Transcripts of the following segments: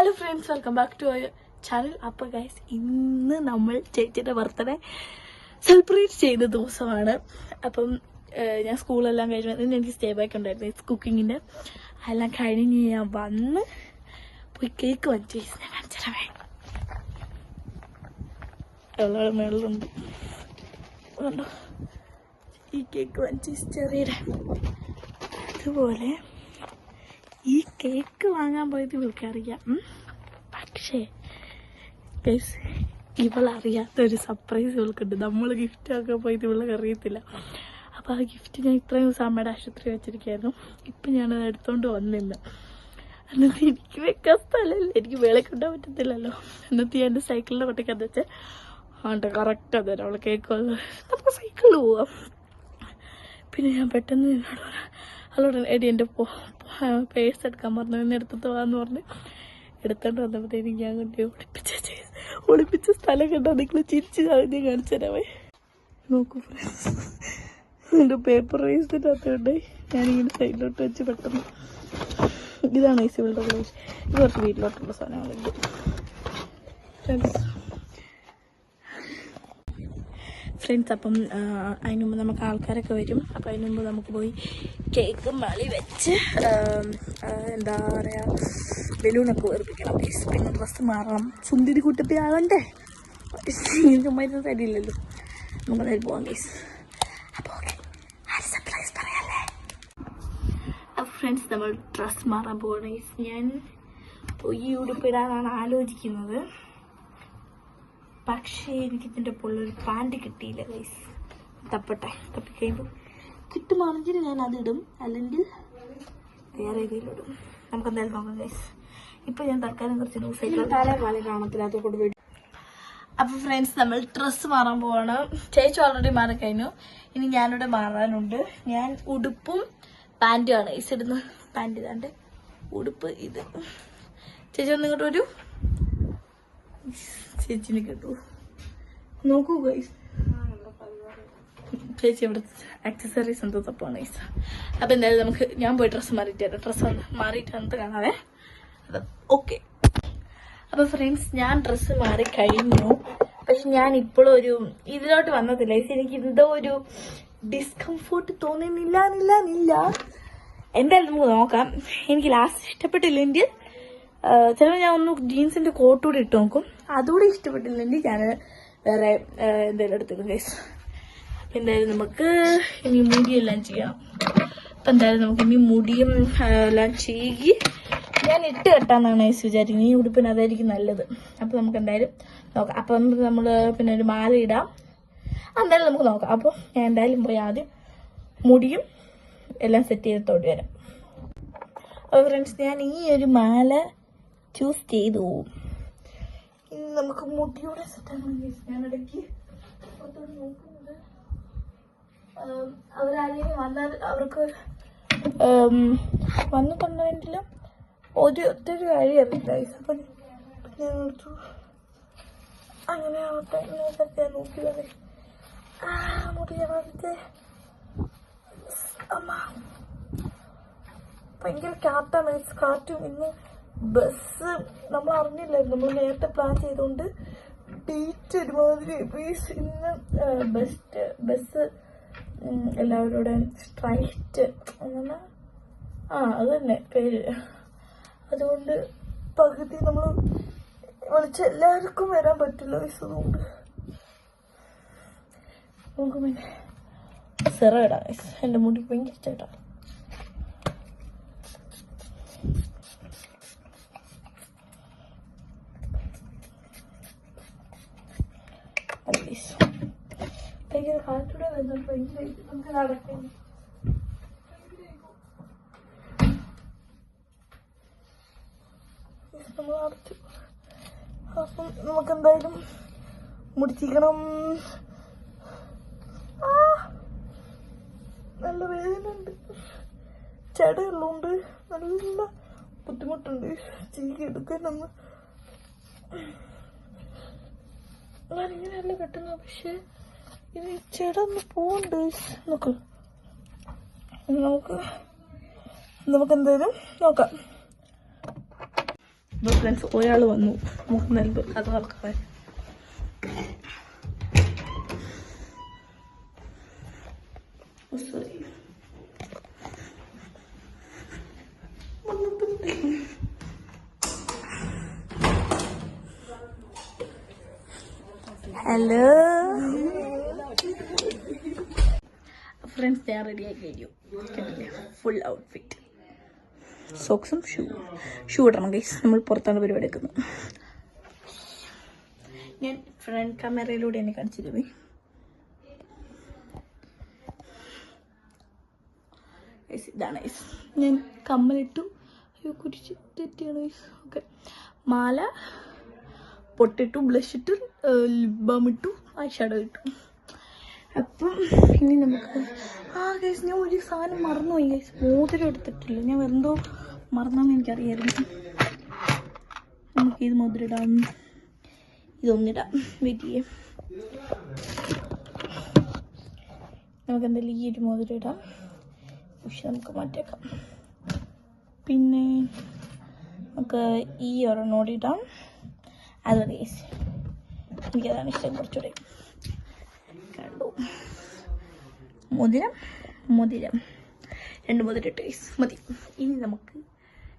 Hello friends, welcome back to our channel. അപ്പോൾ guys, ഇന്ന് നമ്മൾ ചേച്ചിയുടെ ബർത്ത്ഡേ സെലിബ്രേറ്റ് ചെയ്ത ദിവസമാണ്. അപ്പം ഞാൻ സ്കൂളെല്ലാം കഴിഞ്ഞു. ഇന്ന് എനിക്ക് സ്റ്റേ ബാക്ക് ഉണ്ടായിരുന്നു കുക്കിങ്ങിൻ്റെ. എല്ലാം കഴിഞ്ഞ് ഞാൻ വന്ന് പോയി കേക്ക് വാങ്ങിച്ചു. ഞാൻ കാണിച്ചിടവേ, അവളുടെ മേളിലുണ്ട് കണ്ടോ ഈ കേക്ക് വാങ്ങിച്ചു ചെറിയുടെ. അതുപോലെ ഈ കേക്ക് വാങ്ങാൻ പോയത് ഇവൾക്കറിയാം. പക്ഷേ ഗൈസ്, ഇവളറിയാത്തൊരു സർപ്രൈസ് ഇവൾക്കുണ്ട്. നമ്മൾ ഗിഫ്റ്റ് ആക്കാൻ പോയത് ഇവൾക്ക് അറിയത്തില്ല. അപ്പോൾ ആ ഗിഫ്റ്റ് ഞാൻ ഇത്രയും ദിവസം അമ്മയുടെ ആശുപത്രി വെച്ചിരിക്കുകയായിരുന്നു. ഇപ്പം ഞാനത് എടുത്തുകൊണ്ട് വന്നില്ല. എന്നിട്ട് എനിക്ക് വെക്കാൻ സ്ഥലമില്ല, എനിക്ക് വേളയ്ക്ക് കൊണ്ടാൻ പറ്റത്തില്ലല്ലോ. എന്നിട്ട് ഞാൻ എൻ്റെ സൈക്കിളിൻ്റെ കൊട്ടയ്ക്കകത്ത് വെച്ച് ആണ്ട് കറക്റ്റ് അത് തരാം. അവൾ കേക്ക് വന്ന് നമുക്ക് സൈക്കിളിൽ പോവാം. പിന്നെ ഞാൻ പെട്ടെന്ന് അവളോട് എടി എൻ്റെ പേഴ്സ് എടുക്കാൻ പറഞ്ഞു, എന്നെ എടുത്തിട്ട് പോകാമെന്ന് പറഞ്ഞ് എടുത്തോണ്ട് വന്നപ്പോഴത്തേക്കും ഞാൻ കൊണ്ട് ഒളിപ്പിച്ച സ്ഥലം കണ്ടാ നിങ്ങൾ ചിരിച്ച് ഞാൻ കാണിച്ചു തരാമേ. നോക്കൂ ഫ്രണ്ട്സ്, എൻ്റെ പേപ്പർ വേസ്റ്റിൻ്റെ അകത്തുകൊണ്ട് ഞാനിങ്ങനെ സൈഡിലോട്ട് വെച്ച് പെട്ടെന്ന് ഇതാണ് ഐസിബിളുടെ ക്ലോസ്. ഇത് കുറച്ച് വീട്ടിലോട്ടുള്ള സാധനങ്ങളുണ്ട് ഫ്രണ്ട്സ്. അപ്പം അതിന് മുമ്പ് നമുക്ക് ആൾക്കാരൊക്കെ വരും. അപ്പം അതിന് മുമ്പ് നമുക്ക് പോയി കേക്ക് മളി വെച്ച് എന്താ പറയുക, ബലൂണൊക്കെ വേർപ്പിക്കണം. പിന്നെ ഡ്രസ്സ് മാറണം, സുന്ദരി കുട്ടത്തി ആവണ്ടേ. ചുമ്മാ തരില്ലല്ലോ, നമുക്ക് നേരെ പോകാം ഗൈസ്. അപ്പോൾ ഓക്കെ, സർപ്രൈസ് പറയാല്ലേ. അപ്പോൾ ഫ്രണ്ട്സ്, നമ്മൾ ഡ്രസ്സ് മാറാൻ പോകണം ഗൈസ്. ഞാൻ ഈ ഉടുപ്പിടാനാണ് ആലോചിക്കുന്നത്. പക്ഷേ എനിക്കിതിൻ്റെ പുള്ളൊരു പാൻറ് കിട്ടിയില്ല ഗൈസ്. തപ്പിക്കഴിയുമ്പോൾ കിട്ടുമാണെങ്കിൽ ഞാൻ അതിടും, അല്ലെങ്കിൽ വേറെ ഏതെങ്കിലും ഇടും. നമുക്ക് എന്തായാലും നോക്കാം ഗൈസ്. ഇപ്പം ഞാൻ തൽക്കാലം കുറച്ച് ന്യൂസായിട്ട് കാണത്തില്ലാത്തതുകൊണ്ട് വിടും. അപ്പോൾ ഫ്രണ്ട്സ്, നമ്മൾ ഡ്രസ്സ് മാറാൻ പോവാണ്. ചേച്ചി ഓൾറെഡി മാറിക്കഴിഞ്ഞു, ഇനി ഞാനിവിടെ മാറാനുണ്ട്. ഞാൻ ഉടുപ്പും പാൻറ്റുമാണ് ഗൈസ് ഇടുന്നത്. പാൻറ് ഇതാണ്ട്, ഉടുപ്പ് ഇത്. ചേച്ചി ഒന്ന് ഇങ്ങോട്ട് വരൂ. ചേച്ചിനെ കേട്ടു, നോക്കൂ ഗൈസ്. ചേച്ചി ഇവിടെ ആക്സസറീസ് എന്തോ തപ്പാണ് ഗൈസ്. അപ്പം എന്തായാലും ഞാൻ പോയി ഡ്രസ്സ് മാറിയിട്ട് തരാം. ഡ്രസ്സ് മാറിയിട്ട് വന്നിട്ട് കാണാവേ. ഓക്കെ. അപ്പോൾ ഫ്രണ്ട്സ്, ഞാൻ ഡ്രസ്സ് മാറി കഴിഞ്ഞു. പക്ഷെ ഞാൻ ഇപ്പോഴും ഒരു ഇതിലോട്ട് വന്നതില്ല ഗൈസ്. എനിക്ക് എന്തോ ഒരു ഡിസ്കംഫോർട്ട് തോന്നുന്നില്ല. എന്തായാലും നമുക്ക് നോക്കാം. എനിക്ക് ലാസ്റ്റ് ഇഷ്ടപ്പെട്ടില്ലെങ്കിൽ ചിലപ്പോൾ ഞാൻ ഒന്ന് ജീൻസിൻ്റെ കോട്ടുകൂടി ഇട്ട് നോക്കും. അതുകൂടി ഇഷ്ടപ്പെട്ടില്ലെങ്കിൽ ഞാൻ വേറെ എന്തെങ്കിലും എടുത്തിടും ഗൈസ്. അപ്പം എന്തായാലും നമുക്ക് ഇനി മുടിയെല്ലാം ചെയ്യാം. അപ്പം എന്തായാലും നമുക്ക് ഇനി മുടിയും എല്ലാം ചെയ്യി ഞാൻ ഇട്ട് കെട്ടാന്നാണ് ഗൈസ് വിചാരിക്കുന്നത്. ഈ ഉടുപ്പിന് അതായിരിക്കും നല്ലത്. അപ്പം നമുക്ക് എന്തായാലും നോക്കാം. അപ്പം നമ്മൾ പിന്നെ ഒരു മാല ഇടാം. എന്തായാലും നമുക്ക് നോക്കാം. അപ്പോൾ ഞാൻ എന്തായാലും പോയി ആദ്യം മുടിയും എല്ലാം സെറ്റ് ചെയ്തിട്ടോട്ട് വരാം. അപ്പോൾ ഫ്രണ്ട്സ്, ഞാൻ ഈ ഒരു മാല ചൂസ് ചെയ്തു. ഇനി നമുക്ക് മുടിയോടെ സെറ്റാണ്. ഞാൻ ഇടയ്ക്ക് നോക്കുന്നത് അവരാരെങ്കിലും വന്നാൽ അവർക്ക് വന്നിട്ടുണ്ടെങ്കിലും ഒത്തിരി കാര്യം അറിയില്ല. അപ്പം അങ്ങനെ ആവട്ടെ, ഇങ്ങോട്ടൊക്കെ നോക്കിയത് മുടിയാവട്ടെ. അമ്മ ഭയങ്കര കാറ്റാണ്, കാറ്റും. ഇന്ന് ബസ് നമ്മൾ അറിഞ്ഞില്ലായിരുന്നു, നമ്മൾ നേരത്തെ പ്ലാൻ ചെയ്തുകൊണ്ട് ഡേറ്റ് ഒരുമാതിരി. ഇന്ന് ബസ് എല്ലാവരുടെ സ്ട്രൈറ്റ് അങ്ങനെ അത് തന്നെ പേര്. അതുകൊണ്ട് പകുതി നമ്മൾ വിളിച്ച എല്ലാവർക്കും വരാൻ പറ്റില്ല ബസ്. അതുകൊണ്ട് നമുക്ക് പിന്നെ സിറ ഇടാം. എൻ്റെ മുടി ഭയങ്കര ചേട്ടാണ്. ഭയങ്കര കാറ്റൂടെ വരുന്നുണ്ട്. ഭയങ്കര നമുക്ക് നടക്കും. നമ്മൾ അടച്ചു. അപ്പം നമുക്കെന്തായാലും മുടിച്ചിക്കണം. നല്ല വേദനയുണ്ട്, ചടയുള്ളതുകൊണ്ട് നല്ല ബുദ്ധിമുട്ടുണ്ട് ചീകി എടുക്കാനൊന്ന്. ഞാനിങ്ങനെയല്ല കെട്ടുന്നത്, പക്ഷെ ഇത് ചെട ഒന്ന് പോകണ്ട്. നമുക്കെന്തായാലും നോക്കാം. അപ്പോൾ ഫ്രണ്ട്സ് ഒരാൾ വന്നു നമുക്ക് നൽകു അത് തുറക്കാൻ. സോറി ഹലോ ഫ്രണ്ട്സ്, ഞാൻ റെഡിയായി കഴിഞ്ഞു. കണ്ടില്ലേ, ഫുൾ ഔട്ട്ഫിറ്റ്, സോക്സും ഷൂ ഇടണം ഗൈസ്. നമ്മൾ പുറത്താണ് പരിപാടി എടുക്കുന്നത്. ഞാൻ ഫ്രണ്ട് ക്യാമറയിലൂടെ എന്നെ കാണിച്ചിരുന്നു. ഇതാണ് ഗൈസ്. ഞാൻ കമ്മലിട്ടു. അയ്യോ കുരിച്ച് തെറ്റിയാണ് ഗൈസ്. ഓക്കെ, മാല പൊട്ടിട്ടു, ബ്ലഷ് ഇട്ടു, ലിപ് ബാം ഇട്ടു, ഐ ഷാഡോ ഇട്ടു. അപ്പം ഇനി നമുക്ക് ഗൈസ് ഞാൻ ഒരു സാധനം മറന്നുപോയി ഗൈസ്. മോതിരം എടുത്തിട്ടില്ല. ഞാൻ എന്തോ മറന്നെന്ന് എനിക്കറിയായിരുന്നു. നമുക്ക് ഇത് മോതിരം ഇടാം, ഇതൊന്നിടാം. വെയിറ്റ് ചെയ്യാം. നമുക്ക് എന്തായാലും ഈ ഒരു മോതിരം ഇടാം. പക്ഷെ നമുക്ക് മാറ്റേക്കാം. പിന്നെ നമുക്ക് ഈ ഒരെണ്ണോട് ഇടാം. അത് മതി ഗൈസ്, എനിക്കതാണ് ഇഷ്ടം കുറച്ചുകൂടെ. കണ്ടു മോതിരം 2 മോതിരം ഇട്ട് ഗൈസ് മതി. ഇനി നമുക്ക്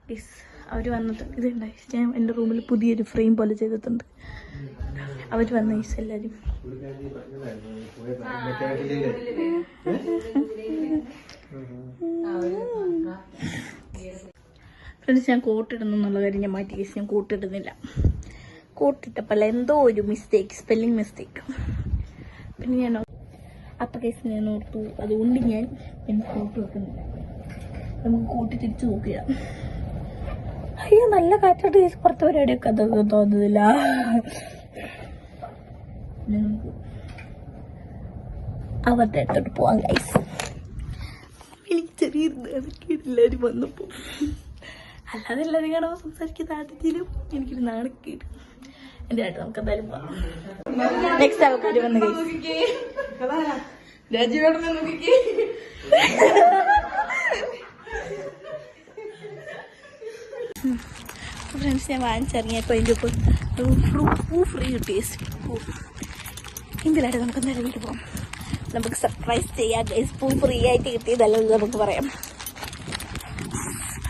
ഗൈസ് അവർ വന്നിട്ട് ഇതുണ്ടായി. ഞാൻ എൻ്റെ റൂമിൽ പുതിയൊരു ഫ്രെയിം പോലെ ചെയ്തിട്ടുണ്ട്. അവർ വന്ന ഗൈസ് എല്ലാവരും. ഫ്രണ്ട്സ്, ഞാൻ കോട്ടിടുന്നു എന്നുള്ള കാര്യം ഞാൻ മാറ്റി ഗൈസ്. ഞാൻ കോട്ടിടുന്നില്ല. കോട്ടിട്ടപ്പോൾ എന്തോ ഒരു മിസ്റ്റേക്ക്, സ്പെല്ലിങ് മിസ്റ്റേക്ക്. പിന്നെ ഞാൻ അപ്പം കേസ് ഞാൻ ഓർത്തു, അതുകൊണ്ട് ഞാൻ എൻ്റെ കോട്ട് വെക്കുന്നില്ല. നമുക്ക് കൂട്ടി തിരിച്ച് നോക്കിയാം. അയ്യോ നല്ല കാറ്റോട്ട് കേസ് പുറത്ത് പരിപാടിയൊക്കെ അതൊക്കെ തോന്നുന്നില്ല. നമുക്ക് അവരുടെ അടുത്തോട്ട് പോവാം ഗൈസ്. എനിക്ക് ചെറിയൊരു എല്ലാവരും വന്നപ്പോൾ അല്ലാതെ എല്ലാവരും കാണുമ്പോൾ സംസാരിക്കുന്ന ആദ്യത്തിലും എനിക്കൊരു നാണക്കേട്. എൻ്റെ ആയിട്ട് നമുക്ക് എന്തായാലും പോവാം. നെക്സ്റ്റ് ആൾക്കാർ വന്ന് ഗൈസ്. ഫ്രണ്ട്സ്, ഞാൻ വാങ്ങിച്ചിറങ്ങിയപ്പോൾ അതിൻ്റെ ഒപ്പം പൂ ഫ്രീ കിട്ടി. ഇതിലായിട്ട് നമുക്ക് എന്തായാലും വീട്ടിൽ പോകാം. നമുക്ക് സർപ്രൈസ് ചെയ്യാം ഗൈസ്. പൂ ഫ്രീ ആയിട്ട് കിട്ടിയതല്ല നമുക്ക് പറയാം.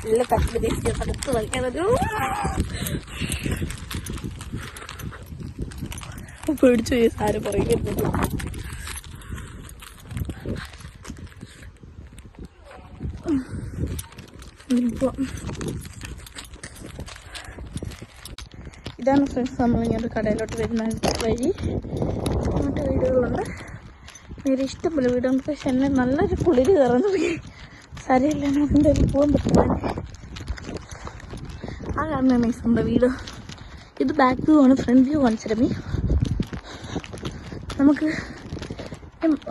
നല്ല തട്ടിൽ ദേശീയ തടുത്ത് വയ്ക്കാനൊരു പേടിച്ചു പോയി സാറ് പറയുന്നത്. ഇതാണ് ഫ്രണ്ട്സ് നമ്മൾ ഇങ്ങനൊരു കടയിലോട്ട് വരുന്ന വഴി. അങ്ങോട്ട് വീടുകളുണ്ട്. നേരെ ഇഷ്ടംപോലെ വീടുണ്ട്. പക്ഷെ എന്നെ നല്ലൊരു കുളിര് കയറുന്നു. സാരമില്ല, നമുക്ക് എന്തായാലും പോകാൻ പറ്റില്ല. ആ കാണുന്ന നൈസ് നമ്മുടെ വീട്. ഇത് ബാക്ക് വ്യൂ ആണ്. ഫ്രണ്ട് വ്യൂ കാണിച്ചിരമേ. നമുക്ക്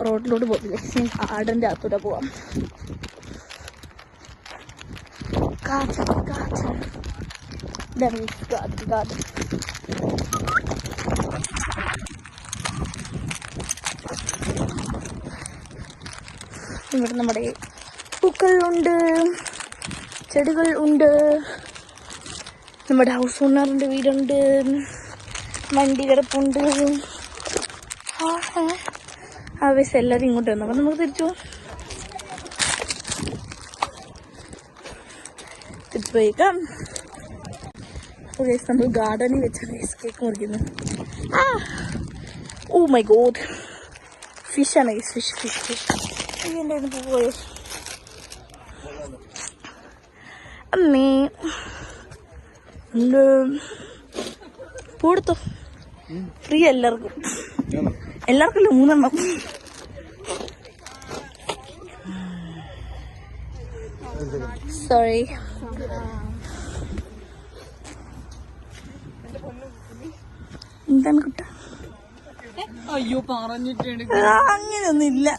റോഡിലോട്ട് പോകില്ല. ഗാർഡൻ്റെ അകത്തൂടെ പോവാം. ഗാർഡൻ ഇവിടെ നമ്മുടെ പൂക്കളുണ്ട്, ചെടികൾ ഉണ്ട്, നമ്മുടെ ഹൗസ് ഓണറിൻ്റെ വീടുണ്ട്, വണ്ടി കിടപ്പുണ്ട്. ആവേശം എല്ലാവരും ഇങ്ങോട്ട് വന്നു. അപ്പം നമുക്ക് തിരിച്ചു പോയേക്കാം. നമ്മൾ ഗാർഡനിൽ വെച്ചാണ് കേക്ക് മുറിക്കുന്നത്. ഓ മൈ ഗോഡ്, ഫിഷാണ് ഫിഷ്. എൻ്റെ പോയോ അമ്മേ? കൊടുത്തോ ഫ്രീ എല്ലാവർക്കും. എല്ലാവർക്കും 3 എണ്ണം. സോറി. എന്താണ് കുട്ട? അയ്യോ പറഞ്ഞിട്ടുണ്ട്. അങ്ങനെയൊന്നുമില്ല.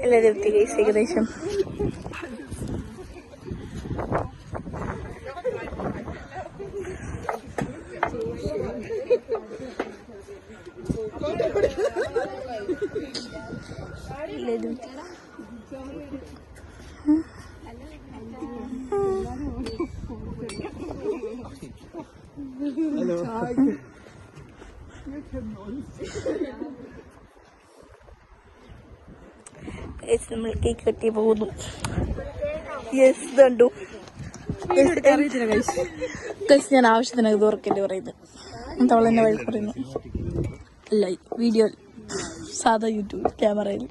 എല്ലാവരും എത്തി ഗൈസ് ഏകദേശം. നമ്മൾ കേക്ക് കെട്ടി പോകുന്നു. യെസ് കണ്ടു. ഞാൻ ആവശ്യത്തിന് തുറക്കല്ലേ പറയുന്നത്. അവളെന്നെ വഴി പറയുന്നു. അല്ല വീഡിയോ സാധാ യൂട്യൂബ് ക്യാമറയിൽ.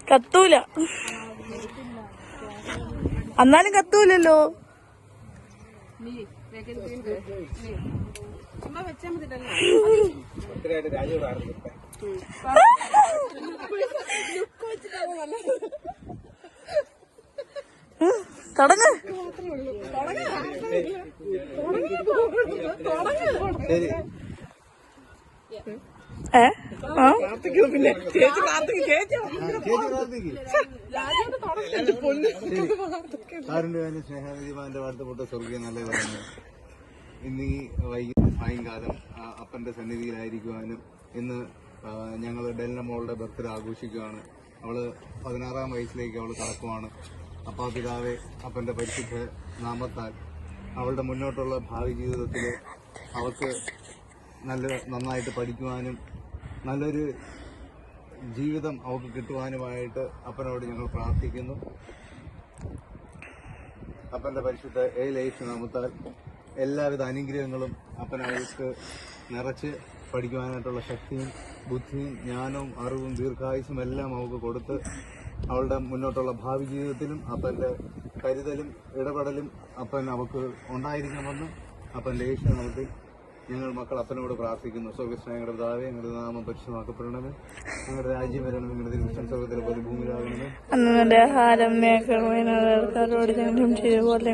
കത്തൂല, എന്നാലും കത്തൂലല്ലോ. തുടങ്ങ്. സ്നേഹനിധിമാന്റെ വാർത്തപ്പെട്ട സ്വർഗീയ നല്ല പറഞ്ഞു. ഇന്ന് ഈ സായങ്കാലം അപ്പന്റെ സന്നിധിയിലായിരിക്കുവാനും ഇന്ന് ഞങ്ങൾ ഡെലിന മോളുടെ ബർത്ത്ഡേ ആഘോഷിക്കുകയാണ്. അവള് 16-ാം വയസ്സിലേക്ക് അവള് കടക്കുവാണ്. അപ്പാ പിതാവെ, അപ്പന്റെ പരിശുദ്ധ നാമത്താൽ അവളുടെ മുന്നോട്ടുള്ള ഭാവി ജീവിതത്തിൽ അവൾക്ക് നന്നായിട്ട് പഠിക്കുവാനും നല്ലൊരു ജീവിതം അവൾക്ക് കിട്ടുവാനുമായിട്ട് അപ്പനോട് ഞങ്ങൾ പ്രാർത്ഥിക്കുന്നു. അപ്പന്റെ പരിശുദ്ധ യേശു നാമത്താൽ എല്ലാവിധ അനുഗ്രഹങ്ങളും അപ്പൻ അവൾക്ക് നിറച്ച് പഠിക്കുവാനായിട്ടുള്ള ശക്തിയും ബുദ്ധിയും ജ്ഞാനവും അറിവും ദീർഘായുസും എല്ലാം അവൾക്ക് കൊടുത്ത് അവളുടെ മുന്നോട്ടുള്ള ഭാവി ജീവിതത്തിലും അപ്പന്റെ കരുതലും ഇടപെടലും അപ്പൻ അവൾക്ക് ഉണ്ടായിരിക്കണമെന്നും അപ്പന്റെ യേശു നാമത്തിൽ ഞങ്ങൾ മക്കൾ അപ്പനോട് പ്രാർത്ഥിക്കുന്നു. സ്വർഗസ്നേഹങ്ങളുടെ പിതാവേ, ഞങ്ങളുടെ നാമം പരിശുദ്ധമാക്കപ്പെടണമേ. ഞങ്ങളുടെ രാജ്യം വരണം. ഞങ്ങളുടെ തിരുവിഷ്ടം സ്വർഗത്തിലെ പോലെ ഭൂമിയിലാകണമേ. അന്നത്തെ ആഹാരം ആൾക്കാരോട് ഞങ്ങളും ചെയ്തുപോലെ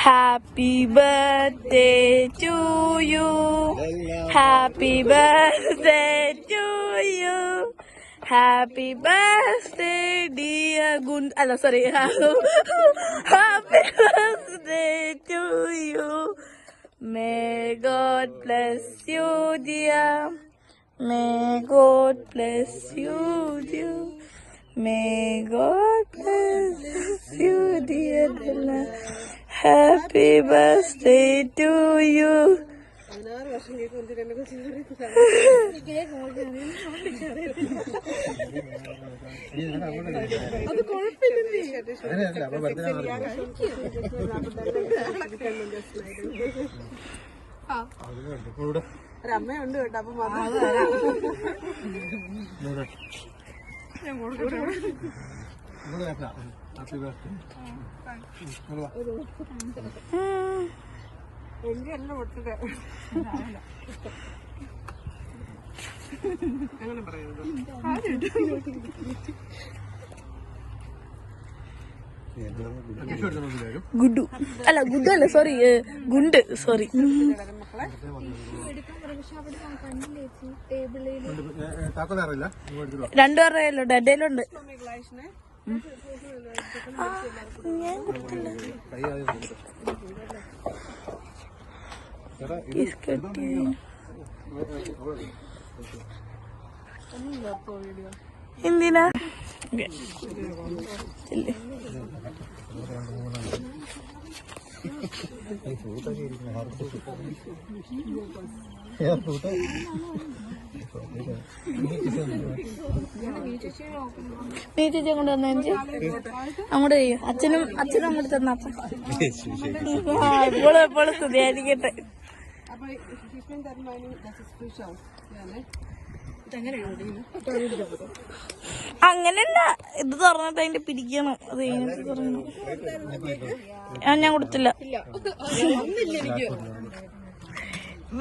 Happy birthday to you. Happy birthday to you. Happy birthday dear Gund. Hello, sorry. Happy birthday to you. May God bless you, dear. May God bless you, dear. May God bless you, dear. Happy birthday to you. ഒരമ്മയുണ്ട് കേട്ടോ. അപ്പൊ ഞാൻ കൊടുക്കട്ടെ. എനിക്കെല്ലാം ഒട്ടിട്ട് അങ്ങനെ പറയുന്നത് ഗുഡു അല്ല, ഗുഡു അല്ല, sorry, ഗുണ്ട്, sorry. രണ്ടുപേരുടെയല്ലോ ഡേയിലുണ്ട്. എന്തിനാ നീ ചേച്ചി അങ്ങോട്ട് വന്ന അങ്ങോട്ട് ചെയ്യും. അച്ഛനും അങ്ങോട്ട് തന്നപ്പ എപ്പോഴും സ്തുതിയായിരിക്കട്ടെ. അങ്ങനെയല്ല, ഇത് തുറന്നിട്ട് അതിന്റെ പിടിക്കണം. അത് കഴിഞ്ഞിട്ട് തുറന്നു. ഞാൻ കൊടുത്തില്ല.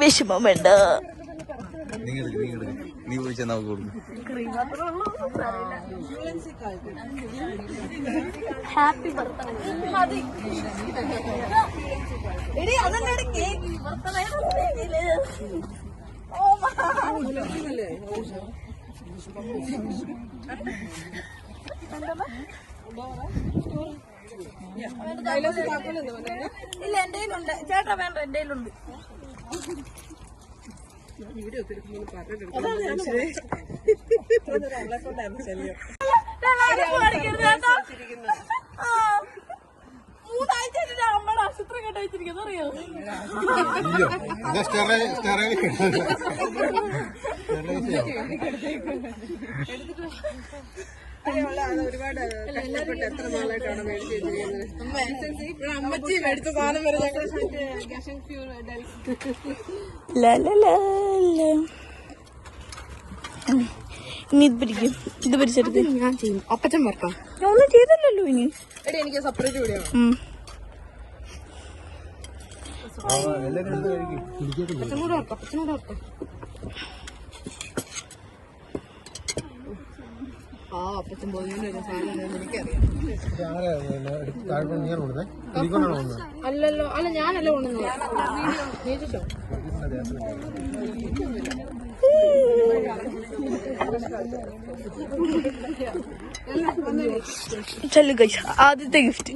വിഷമം വേണ്ട. നീ ചോദിച്ചാൽ നമുക്ക് കൊടുക്കും. Happy birthday. അതന്നെ കേക്ക് ബർത്ത്ഡേ. ഇല്ല, എന്റെ കയ്യിലുണ്ട്. ചേട്ടാ വേണ്ട, എന്റെ കയ്യിലുണ്ട്. മൂന്നാഴ്ച അമ്മയുടെ ആശുപത്രി കേട്ട് വെച്ചിരിക്കുന്നത് അറിയോ? ഒരുപാട് കഷ്ടപ്പെട്ട് എത്ര നാളായിട്ടാണ് അമ്മച്ചി മേടിച്ച സാധനം വരെ ഇനി ഇത് പിടിക്കും. ഇത് പിടിച്ചെടുത്ത് ഞാൻ ചെയ്യും. അപ്പച്ചൻ വരക്കാം. ഞാൻ ഒന്നും ചെയ്തില്ലല്ലോ. ഇനി എടി എനിക്ക് സെപ്പറേറ്റ് വീഡിയോ അപ്പച്ചനോട് വരക്കാം. അപ്പച്ചനോട് വരക്കാം. ആ അപ്പച്ചൻ പോയതിന് സാധനം എനിക്കറിയാം. അല്ലല്ലോ, അല്ല ഞാനല്ല കൊണ്ടുവന്നത്. ചലു ഗൈസ്, ആദ്യത്തെ ഗിഫ്റ്റ്.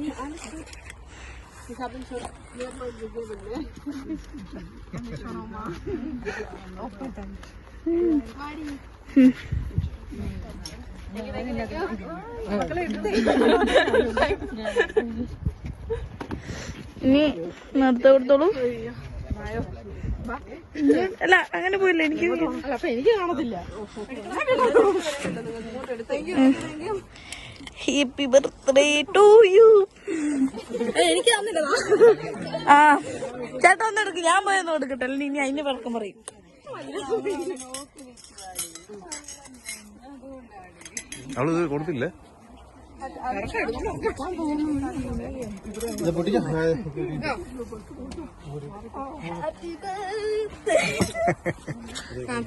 ഇനി നേരത്തെ കൊടുത്തോളൂ. അല്ല അങ്ങനെ പോയില്ല. എനിക്ക് കാണത്തില്ല. Happy birthday to you. എനിക്ക് തന്നില്ല. ആ ചേട്ടാ ഒന്ന് എടുക്കും. ഞാൻ പോയൊന്നും കൊടുക്കട്ടെ, അല്ലെങ്കിൽ ഇനി അതിന്റെ പിറക്കം പറയും. അവള് കൊടുത്തില്ലേ?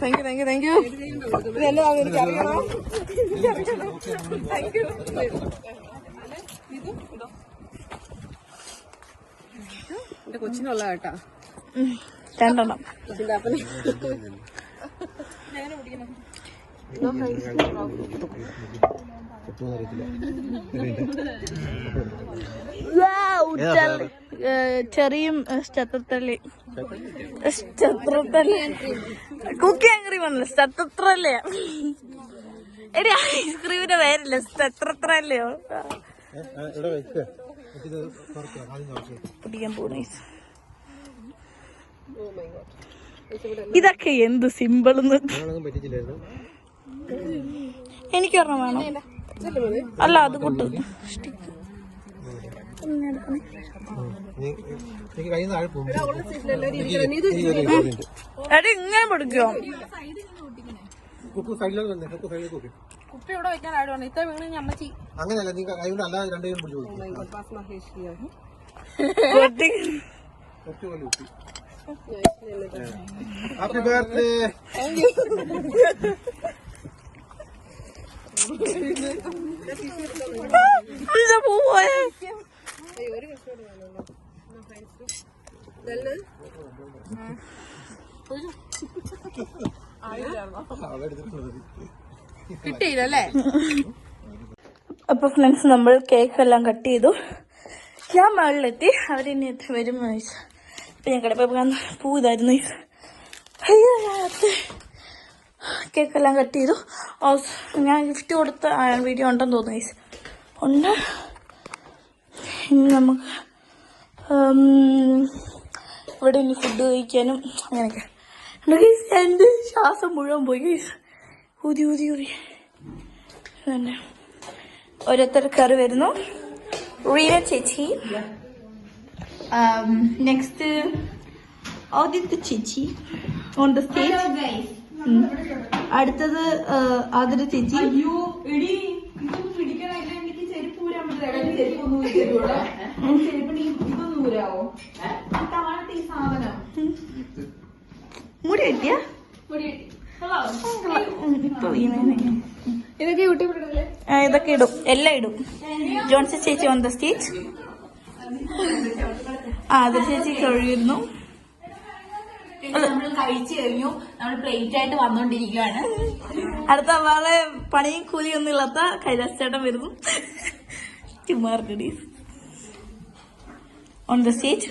Thank you. ഇതെല്ലാം എനിക്കറിയണം. Thank you. എന്റെ കൊച്ചിനുള്ള കേട്ടാ. രണ്ടെണ്ണം. ചെറിയും സ്റ്റത്രത്തള്ളി കുക്കി ആങ്കറി വന്നല്ലോ. സ്റ്റത്രല്ലേ എടി, ഐസ്ക്രീമിന്റെ പേരില്ല, സ്റ്റത്രല്ലയോ? കുടിക്കാൻ പോകുന്ന ഇതൊക്കെ എന്ത് സിമ്പിളെന്ന്. എനിക്കൊരെണ്ണം വേണം. അല്ല അത് കൊട്ടു എടി ഇങ്ങനെ പഠിക്കോ? കുപ്പി ഇവിടെ വെക്കാനായിട്ട് ഇത്ത വീണ് അമ്മച്ചി. അങ്ങനെയല്ല, നീ കൈകൊണ്ട് അല്ലാതെ രണ്ടുപേരും ഹാപ്പി ബർത്ത്ഡേ. കിട്ടിയില്ലല്ലേ? അപ്പൊ ഫ്രണ്ട്സ്, നമ്മൾ കേക്ക് എല്ലാം കട്ട് ചെയ്തു. ഞാൻ മുകളിലെത്തി. അവരിനി വരും ചോദിച്ചു. അപ്പൊ ഞാൻ കടപ്പ പൂ ഇതായിരുന്നു. കേക്കെല്ലാം കട്ട് ചെയ്തു. ഞാൻ ഗിഫ്റ്റ് കൊടുത്ത വീഡിയോ ഉണ്ടെന്ന് തോന്നുന്നു ഗൈസ്. ഉണ്ട്. ഇനി നമുക്ക് ഇവിടെ ഇനി ഫുഡ് കഴിക്കാനും അങ്ങനെയൊക്കെ. എൻ്റെ ശ്വാസം മുഴുവൻ പോയി ഗൈസ്. ഊതി ഊതി ഊതി തന്നെ. ഓരോരുത്തർ കയറി വരുന്നു. റീന ചേച്ചി, നെക്സ്റ്റ് ആദിത്യ ചേച്ചി ഓൺ ദ സ്റ്റേജ്. അടുത്തത് അതൊരു ചേച്ചി. അയ്യോ എടി ഇതൊന്നും പിടിക്കണല്ല, എനിക്ക് ചെരുപ്പ് ഊരാൻ പറ്റില്ല. ചെരുപ്പ് ഒന്ന് ഊരിത്തരൂടെ? ചെരുപ്പിന് ഇതൊന്നും ഊരാവോ? താഴത്തെ ഈ സാധനം മുടി കിട്ടിയ ഇതൊക്കെ യൂട്യൂബിലല്ലേ? ഇതൊക്കെ ഇടും, എല്ലാം ഇടും. ജോൺസൺ ചേച്ചി ഓൺ ദ സ്റ്റേജ്. അതൊരു ചേച്ചി കഴിയുന്നു. നമ്മൾ കഴിച്ചു കഴിഞ്ഞു, നമ്മൾ പ്ലേറ്റ് ആയിട്ട് വന്നോണ്ടിരിക്കുകയാണ്. അടുത്ത വേറെ പണിയും കൂലിയൊന്നും ഇല്ലാത്ത കൈലാസ് ചേട്ടൻ വരുന്നു. ചുമ്മാർക്കടി on the stage.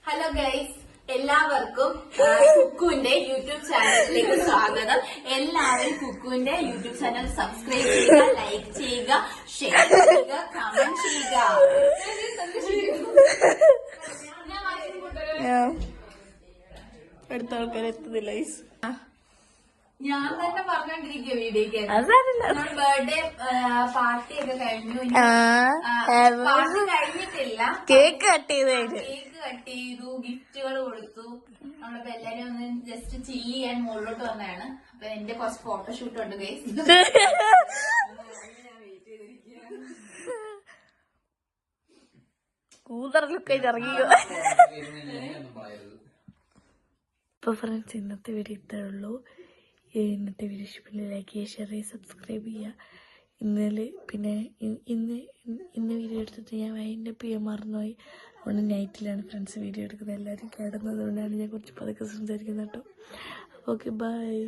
Hello guys, എല്ലാവർക്കും കുക്കുവിന്റെ യൂട്യൂബ് ചാനലിലേക്ക് സ്വാഗതം. എല്ലാവരും കുക്കുവിന്റെ യൂട്യൂബ് ചാനൽ സബ്സ്ക്രൈബ് ചെയ്യുക, ലൈക്ക് ചെയ്യുക, ഷെയർ ചെയ്യുക, കമന്റ് ചെയ്യുക. അടുത്ത ആൾക്കാർ എത്തുന്നില്ല. ഞാൻ തന്നെ പറഞ്ഞോണ്ടിരിക്കുക വീഡിയോക്ക്. അതല്ല ബർത്ത്ഡേ പാർട്ടി ഒക്കെ കഴിഞ്ഞു. പാർട്ടി കഴിഞ്ഞിട്ടില്ല. കേക്ക് കട്ട് ചെയ്ത് കഴിഞ്ഞു. കേക്ക് കട്ട് ചെയ്തു, ഗിഫ്റ്റുകൾ കൊടുത്തു. നമ്മളിപ്പോ എല്ലാരും ഒന്ന് ജസ്റ്റ് ചില്ല് ചെയ്യാൻ മുകളിലോട്ട് വന്നതാണ്. അപ്പൊ എന്റെ കുറച്ച് ഫോട്ടോഷൂട്ട് ഉണ്ട് ഗൈസ്. കൂതറ ലുക്കായിട്ട് ഇറങ്ങിയോ. ഇപ്പൊ ഫ്രണ്ട്സ്, ഇന്നത്തെ വീഡിയോ ഇത്രേ ഉള്ളൂ. ഇന്നത്തെ വീഡിയോ ഇഷ്ടപ്പെട്ട് ലൈക്ക് ചെയ്യുക, ഷെയർ ചെയ്യുക, സബ്സ്ക്രൈബ് ചെയ്യുക. ഇന്ന് വീഡിയോ എടുത്തിട്ട് ഞാൻ വൈൻഡപ്പ് ചെയ്യാൻ മറന്നുപോയി. അതുകൊണ്ട് നൈറ്റിലാണ് ഫ്രണ്ട്സ് വീഡിയോ എടുക്കുന്നത്. എല്ലാവരും കിടന്നതുകൊണ്ടാണ് ഞാൻ കുറച്ച് പതുക്കെ സംസാരിക്കുന്നത് കേട്ടോ. Okay, by.